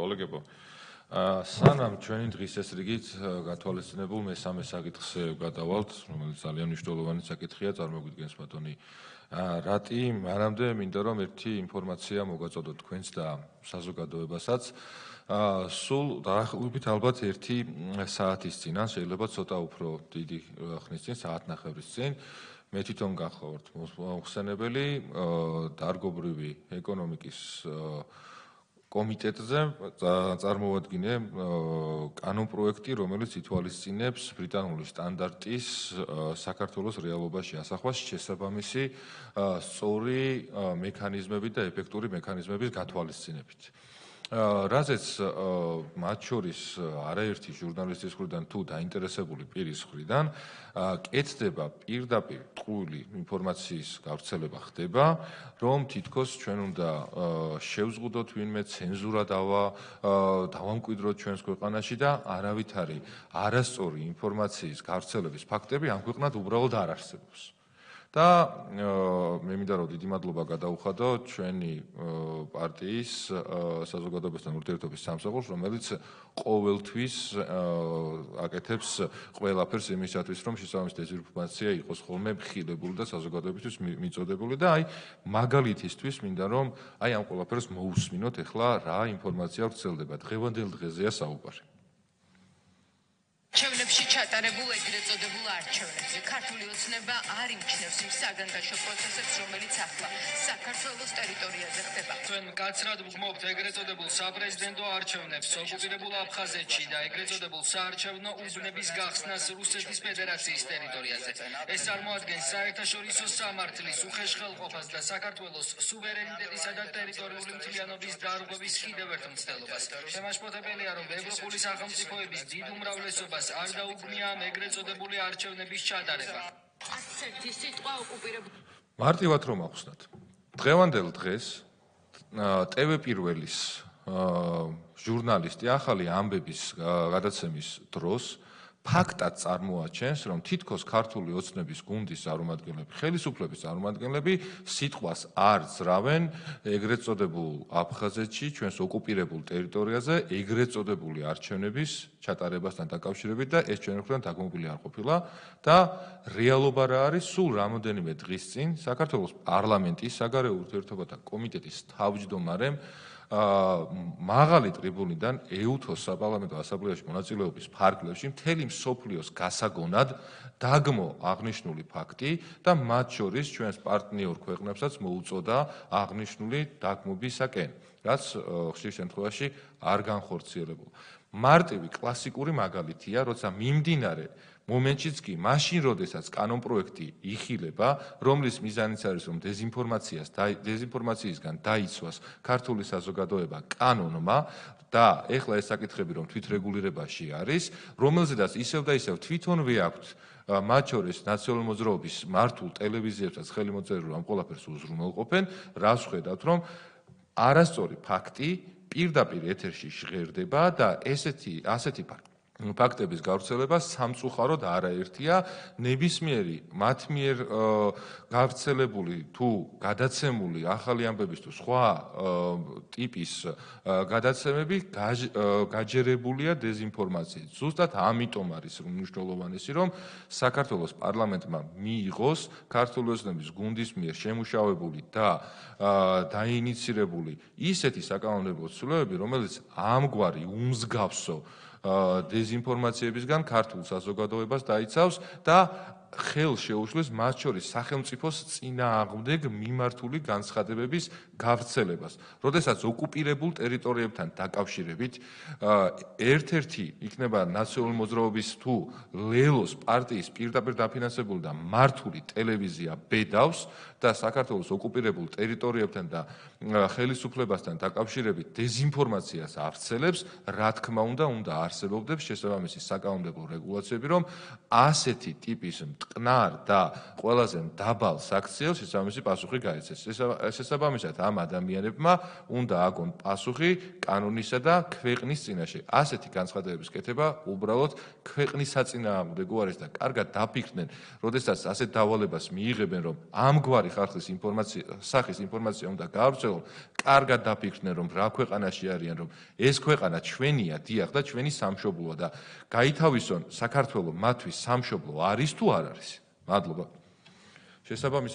კოლეგებო, სანამ ჩვენი დღის ეს რიგით გათვალისწინებულ მესამე საკითხზე გადავალთ, რომელიც ძალიან მნიშვნელოვანი საკითხია, წარმოგვიდგენს ბატონი რატი, მანამდე მინდა რომ ერთი ინფორმაცია მოგაწოდოთ თქვენს და საზოგადოებასაც. სულ დაახლოებით ალბათ 1 საათის წინ, ან შეიძლება ცოტა უფრო დიდი ხნის წინ, საათნახევრის წინ, მე თვითონ გახლავართ მოხსენებელი დარგობრივი ეკონომიკის კომიტეტზე წარმოვადგინე კანონპროექტი, რომელიც ითვალისწინებს ბრიტანული სტანდარტის საქართველოს რეალობაში ასახვას შესაბამისი სწორი მექანიზმებით და ეფექტური მექანიზმების გათვალისწინებით. რაზეც მათ შორის არაერთი ჟურნალისტის მხრიდან თუ დაინტერესებული პირის მხრიდან კეთდება პირდაპირ ტყუილი ინფორმაციის გავრცელება ხდება, რომ თითქოს ჩვენ უნდა შევზღუდოთ ვინმე ცენზურა დავამკვიდროთ ჩვენს ქვეყანაში და არავითარი არასწორი ინფორმაციის გავრცელების ფაქტები ამ ქვეყნად უბრალოდ არ არსებობს. და მე მინდა რომ დიდი მადლობა გადაუხადო ჩვენი პარტიის საზოგადოებასთან ურთიერთობის სამსახურს, რომელიც ყოველთვის აკეთებს ყველაფერს იმისათვის, რომ შესაბამისი დეზინფორმაცია იყოს ხოლმე მხილებული და საზოგადოებისთვის მიწოდებული და აი მაგალითისთვის მინდა რომ აი ამ ყველაფერს მოусმინოთ ეხლა რა ინფორმაცია ვრცელდება. დღევანდელ დღეზეა საუბარი. არჩევნებში ჩატარებულ ეგრეთ წოდებულ არჩევნებზე ქართული ოცნება არ იმჩნევს იმ საგანგაშო პროცესებს, რომელიც ახლა საქართველოს ტერიტორიაზე ხდება. ჩვენ მკაცრად ვღმობთ ეგრეთ წოდებულ საპრეზიდენტო არჩევნებს ოკუპირებულ აფხაზეთში და ეგრეთ წოდებულ საარჩევნო უბნების გახსნას რუსეთის ფედერაციის ტერიტორიაზე. ეს წარმოადგენს საერთაშორისო სამართლის უხეშხელყოფას და საქართველოს სუვერენიტეტისა და ტერიტორიული მთლიანობის დარღვევის კიდევ ერთ მცდელობას. შემაშფოთებელია, რომ ევროპული სახელმწიფოების დიდ უმრავლესობას არ დაუგმია ამ ეგრეთ წოდებული არჩევნების ჩატარება. მარტივად რომ ახსნათ. დღევანდელ დღეს TV პირველის ჟურნალისტი ახალი ამბების გადაცემის დროს ფაქტად წარმოაჩენს, რომ თითქოს ქართული ოცნების გუნდის წარმომადგენლები, ხელისუფლების წარმომადგენლები სიტყვას არ ძრავენ ეგრეთ წოდებულ აფხაზეთში, ჩვენს ოკუპირებულ ტერიტორიაზე ეგრეთ წოდებული არჩევნების ჩატარებასთან დაკავშირებით და ეს ჩვენი მხრიდან დაგმობილი არ ყოფილა და რეალობა რა არის, სულ რამოდენიმე დღის წინ საქართველოს პარლამენტის საგარეო ურთიერთობათა კომიტეტის თავმჯდომარემ მაღალი ტრიბუნიდან ეუთოს საპარლამენტო ასამბლეაში მონაწილეობის ფარგლებში მთელი მსოფლიოს გასაგონად დაგმო აღნიშნული ფაქტი და მათ შორის ჩვენს პარტნიორ ქვეყნებსაც მოუწოდა აღნიშნული დაგმობისაკენ, რაც ხშირ შემთხვევაში არ განხორციელებულა. მარტივი კლასიკური მაგალითია, როცა მიმდინარე მომენტშიც კი მაშინ როდესაც კანონპროექტი იხილება, რომლის მიზანიც არის რომ დეზინფორმაციისგან დაიცვას ქართული საზოგადოება კანონმა და ეხლა ეს საკითხები რომ თვითრეგულირებაში არის, რომელზედაც ისევ და ისევ თვითონვე აქვთ მათ შორის ნაციონალური მოძრაობის მართულ ტელევიზიებსაც ხელი მოწერილი რომ ამ ყველაფერს უზრუნველყოფენ, რას ხედავთ რომ არასწორი ფაქტი პირდაპირ ეთერში ჟღერდება და ასეთი ფაქტების გავრცელება სამწუხაროდ არაერთია. ნებისმიერი მათ მიერ გავრცელებული თუ გადაცემული ახალი ამბების თუ სხვა ტიპის გადაცემები გაჯერებულია დეზინფორმაციით. ზუსტად ამიტომ არის მნიშვნელოვანესი, რომ საქართველოს პარლამენტმა მიიღოს ქართული ოცნების გუნდის მიერ შემუშავებული და დაინიცირებული ისეთი საკანონმდებლო ცვლილებები, რომელიც ამგვარი უმსგავსო დეზინფორმაციებისგან ქართულ საზოგადოებას დაიცავს და ხელ შეუშლის მათ შორის სახელმწიფოს წინააღმდეგ მიმართული განცხადებების გავრცელებას. როდესაც ოკუპირებულ ტერიტორიებთან დაკავშირებით ერთ-ერთი იქნება ნაციონალური მოძრაობის თუ ლელოს პარტიის პირდაპირ დაფინანსებული და მართული ტელევიზია ბედავს და საქართველოს ოკუპირებულ ტერიტორიებთან და ხელისუფლებასთან დაკავშირებით დეზინფორმაციას ავრცელებს, რა თქმა უნდა არსებობდეს შესაბამისი საკანონმდებლო რეგულაციები, რომ ასეთი ტიპის მტკნარ და ყველაზე დაბალ საქციელს შესაბამისი პასუხი გაეცეს. შესაბამისად ამ ადამიანებმა უნდა აგონ პასუხი კანონისა და ქვეყნის წინაშე. ასეთი განცხადებების კეთება უბრალოდ ქვეყნის საწინააღმდეგო არის და კარგად დაფიქრდნენ, როდესაც ასეთ დავალებას მიიღებენ, რომ ამგვარი ხალხის სახის ინფორმაცია უნდა გაავრცელონ, კარგად დაფიქრდნენ, რომ რა ქვეყანაში არიან, რომ ეს ქვეყანა ჩვენია, დიახ და ჩვენი სამშობლოა და გაითავისონ საქართველო მათთვის სამშობლო არის თუ არ არის. მადლობა. შესაბამისად